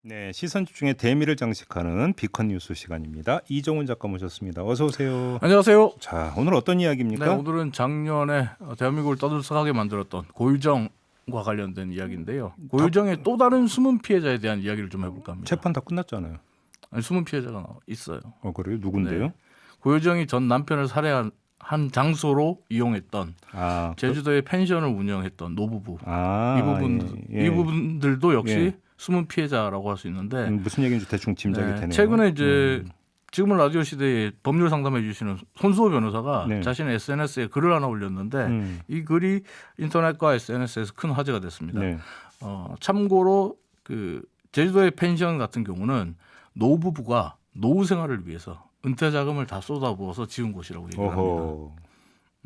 네, 시선 집중의 대미를 장식하는 비컨 뉴스 시간입니다. 이종훈 작가 모셨습니다. 어서 오세요. 안녕하세요. 자, 오늘 어떤 이야기입니까? 네, 오늘은 작년에 대한민국을 떠들썩하게 만들었던 고유정과 관련된 이야기인데요. 고유정의 또 다른 숨은 피해자에 대한 이야기를 좀 해볼까 합니다. 재판 다 끝났잖아요. 아니, 숨은 피해자가 있어요. 그래요? 누군데요? 네. 고유정이 전 남편을 살해한 장소로 이용했던 제주도의 펜션을 운영했던 노부부. 이 부분들도 역시 숨은 피해자라고 할 수 있는데 무슨 얘기인지 대충 짐작이 되네요. 최근에 이제 지금은 라디오 시대에 법률 상담해 주시는 손수호 변호사가 자신의 SNS에 글을 하나 올렸는데 이 글이 인터넷과 SNS에서 큰 화제가 됐습니다. 네. 참고로 그 제주도의 펜션 같은 경우는 노부부가 노후 생활을 위해서 은퇴 자금을 다 쏟아부어서 지은 곳이라고 얘기를 합니다.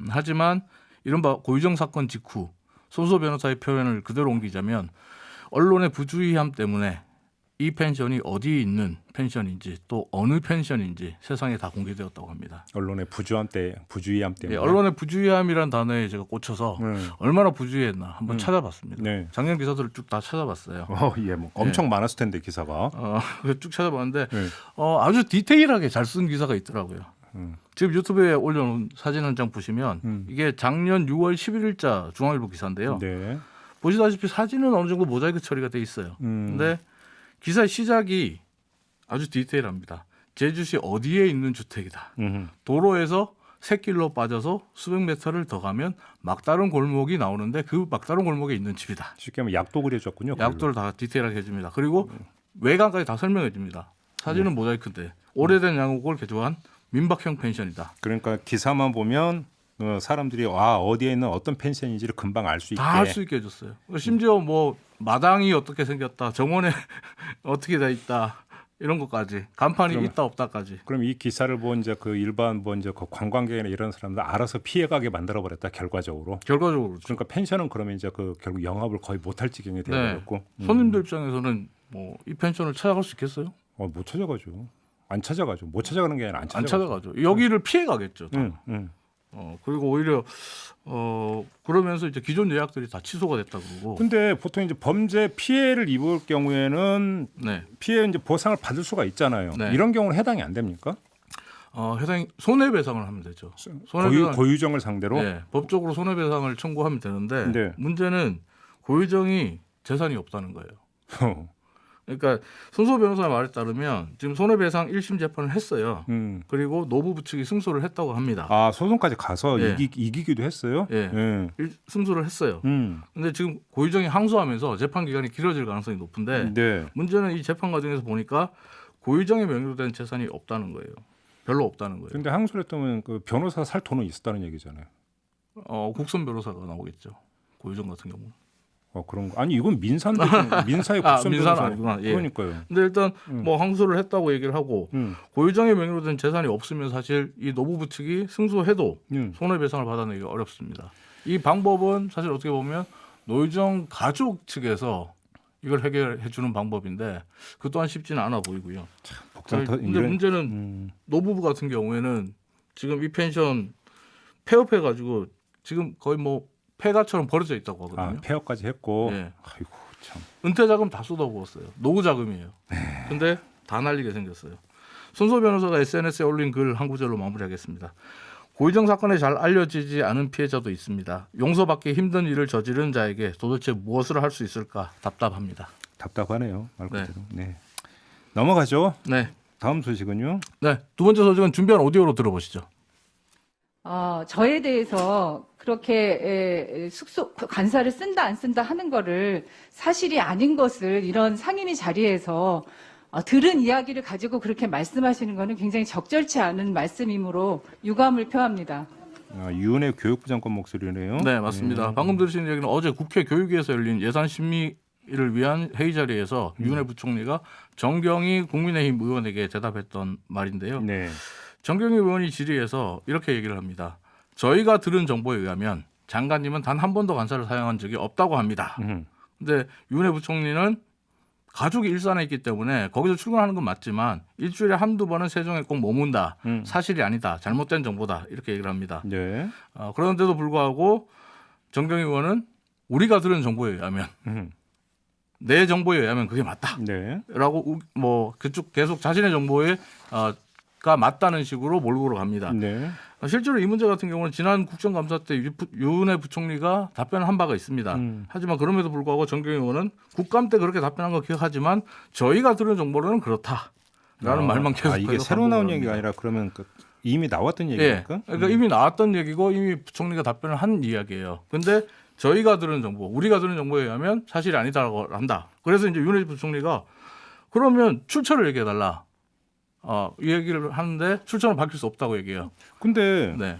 하지만 이른바 고유정 사건 직후 손수호 변호사의 표현을 그대로 옮기자면 언론의 부주의함 때문에 이 펜션이 어디에 있는 펜션인지 또 어느 펜션인지 세상에 다 공개되었다고 합니다. 언론의 부주의함 때문에. 언론의 부주의함이라는 단어에 제가 꽂혀서 얼마나 부주의했나 한번 찾아봤습니다. 네. 작년 기사들을 쭉 다 찾아봤어요. 뭐 엄청 많았을 텐데 기사가. 쭉 찾아봤는데 아주 디테일하게 잘 쓴 기사가 있더라고요. 지금 유튜브에 올려놓은 사진 한 장 보시면 이게 작년 6월 11일자 중앙일보 기사인데요. 네. 보시다시피 사진은 어느 정도 모자이크 처리가 돼 있어요. 근데 기사의 시작이 아주 디테일합니다. 제주시 어디에 있는 주택이다. 도로에서 샛길로 빠져서 수백 미터를 더 가면 막다른 골목이 나오는데 그 막다른 골목에 있는 집이다. 쉽게 하면 약도 그려줬군요. 약도를 다 디테일하게 해줍니다. 그리고 외관까지 다 설명해 줍니다. 사진은 모자이크인데 오래된 양옥을 개조한 민박형 펜션이다. 그러니까 기사만 보면 사람들이 어디에 있는 어떤 펜션인지를 금방 알 수 있게. 다 알 수 있게 해줬어요. 심지어 뭐 마당이 어떻게 생겼다, 정원에 어떻게 돼 있다 이런 것까지, 간판이 있다 없다까지. 그럼 이 기사를 본 이제 그 일반 그 관광객이나 이런 사람들 알아서 피해가게 만들어 버렸다 결과적으로. 결과적으로. 그러니까 펜션은 그러면 이제 그 결국 영업을 거의 못할 지경이 되어버렸고. 손님들 입장에서는 뭐 이 펜션을 찾아갈 수 있겠어요? 못 찾아가죠. 안 찾아가죠. 못 찾아가는 게 아니라 안 찾아가죠. 여기를 피해 가겠죠. 그리고 오히려 그러면서 이제 기존 예약들이 다 취소가 됐다 그러고. 근데 보통 이제 범죄 피해를 입을 경우에는 피해 이제 보상을 받을 수가 있잖아요. 이런 경우는 해당이 안 됩니까? 해당 손해배상을 하면 되죠. 고유정을 상대로. 법적으로 손해배상을 청구하면 되는데 문제는 고유정이 재산이 없다는 거예요. 그러니까 손수호 변호사 말에 따르면 지금 손해배상 1심 재판을 했어요. 그리고 노부부 측이 승소를 했다고 합니다. 소송까지 가서 이기기도 했어요? 승소를 했어요. 근데 지금 고유정이 항소하면서 재판 기간이 길어질 가능성이 높은데 문제는 이 재판 과정에서 보니까 고유정의 명의로 된 재산이 없다는 거예요. 별로 없다는 거예요. 근데 항소를 했다면 그 변호사 살 돈은 있었다는 얘기잖아요. 국선 변호사가 나오겠죠. 고유정 같은 경우는. 그런 거. 아니 이건 민사인데 민사의 국선 변호사 아니구나. 그러니까요. 근데 일단 뭐 항소를 했다고 얘기를 하고 고유정의 명의로 된 재산이 없으면 사실 이 노부부 측이 승소해도 손해배상을 받아내기 어렵습니다. 이 방법은 사실 어떻게 보면 노유정 가족 측에서 이걸 해결해 주는 방법인데 그 또한 쉽지는 않아 보이고요. 근데 문제는 노부부 같은 경우에는 지금 이 펜션 폐업해 가지고 지금 거의 뭐 폐가처럼 버려져 있다고 하거든요. 폐업까지 했고. 아이고 참. 은퇴 자금 다 쏟아부었어요. 노후 자금이에요. 근데 다 날리게 생겼어요. 손수호 변호사가 SNS에 올린 글 한 구절로 마무리하겠습니다. 고유정 사건에 잘 알려지지 않은 피해자도 있습니다. 용서받기 힘든 일을 저지른 자에게 도대체 무엇을 할 수 있을까 답답합니다. 답답하네요. 말 그대로. 넘어가죠. 다음 소식은요. 두 번째 소식은 준비한 오디오로 들어보시죠. 저에 대해서 그렇게 숙소 간사를 쓴다 안 쓴다 하는 거를 사실이 아닌 것을 이런 상임위 자리에서 들은 이야기를 가지고 그렇게 말씀하시는 거는 굉장히 적절치 않은 말씀이므로 유감을 표합니다. 유은혜 교육부 장관 목소리네요. 네, 맞습니다. 방금 들으신 얘기는 어제 국회 교육위에서 열린 예산 심의를 위한 회의 자리에서 유은혜 부총리가 정경희 국민의힘 의원에게 대답했던 말인데요. 정경희 의원이 질의에서 이렇게 얘기를 합니다. 저희가 들은 정보에 의하면 장관님은 단 한 번도 간사를 사용한 적이 없다고 합니다. 근데 유은혜 부총리는 가족이 일산에 있기 때문에 거기서 출근하는 건 맞지만 일주일에 한두 번은 세종에 꼭 머문다. 사실이 아니다. 잘못된 정보다. 이렇게 얘기를 합니다. 그런데도 불구하고 정경희 의원은 우리가 들은 정보에 의하면 내 정보에 의하면 그게 맞다라고 네. 뭐 그쪽 계속 자신의 정보에 가 맞다는 식으로 몰고 갑니다. 네. 실제로 이 문제 같은 경우는 지난 국정감사 때 유은혜 부총리가 답변을 한 바가 있습니다. 하지만 그럼에도 불구하고 정경희 의원은 국감 때 그렇게 답변한 거 기억하지만 저희가 들은 정보로는 그렇다라는 말만 계속 이게 새로 나온 얘기가 아니라 그러면 이미 나왔던 얘기입니까? 예. 그러니까 이미 나왔던 얘기고 이미 부총리가 답변을 한 이야기예요. 근데 저희가 들은 정보, 우리가 들은 정보에 의하면 사실이 아니다라고 한다. 그래서 이제 유은혜 부총리가 그러면 출처를 얘기해 달라. 이 얘기를 하는데 출처는 밝힐 수 없다고 얘기해요. 근데 네.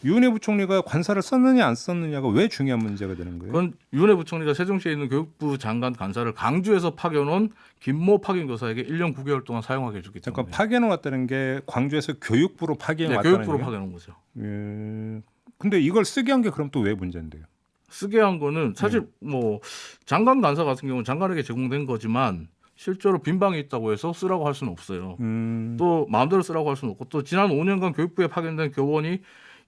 유은혜 부총리가 관사를 썼느냐 안 썼느냐가 왜 중요한 문제가 되는 거예요? 그건 유은혜 부총리가 세종시에 있는 교육부 장관 간사를 강주에서 파견온 김모 파견교사에게 1년 9개월 동안 사용하게 해줬기 때문에. 잠깐 파견을 왔다는 게 광주에서 교육부로 파견 네, 왔다는 교육부로 얘기예요? 파견온 거죠. 예. 근데 이걸 쓰게 한 게 그럼 또 왜 문제인데요? 쓰게 한 거는 사실 뭐 장관 간사 같은 경우는 장관에게 제공된 거지만 실제로 빈방이 있다고 해서 쓰라고 할 수는 없어요. 또 마음대로 쓰라고 할 수는 없고 또 지난 5년간 교육부에 파견된 교원이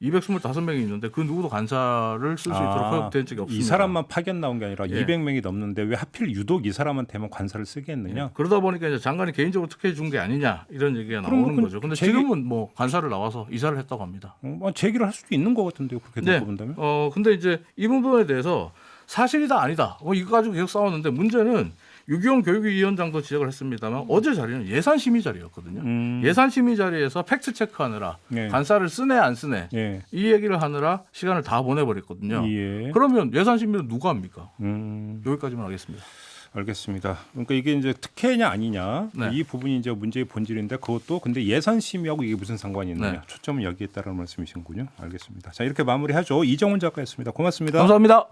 225명이 있는데 그 누구도 간사를 쓸 수 있도록 허용된 적이 없습니다. 이 사람만 파견 나온 게 아니라 예. 200명이 넘는데 왜 하필 유독 이 사람한테만 관사를 쓰게 했느냐? 예. 그러다 보니까 이제 장관이 개인적으로 특혜해 준 게 아니냐 이런 얘기가 나오는 거죠. 근데 지금은 뭐 간사를 나와서 이사를 했다고 합니다. 제기를 할 수도 있는 것 같은데요. 그렇게 네. 듣고 본다면? 근데 이제 이 부분에 대해서 사실이다 아니다. 이거 가지고 계속 싸웠는데 문제는 유기용 교육위원장도 지적을 했습니다만 어제 자리는 예산심의 자리였거든요. 예산심의 자리에서 팩트 체크하느라 예. 간사를 쓰네 안 쓰네 예. 이 얘기를 하느라 시간을 다 보내버렸거든요. 예. 그러면 예산심의는 누가 합니까? 여기까지만 하겠습니다. 알겠습니다. 그러니까 이게 이제 특혜냐 아니냐 네. 이 부분이 이제 문제의 본질인데 그것도 근데 예산심의하고 이게 무슨 상관이 있느냐 네. 초점은 여기에 있다는 말씀이신군요. 알겠습니다. 자 이렇게 마무리하죠. 이정훈 작가였습니다. 고맙습니다. 감사합니다.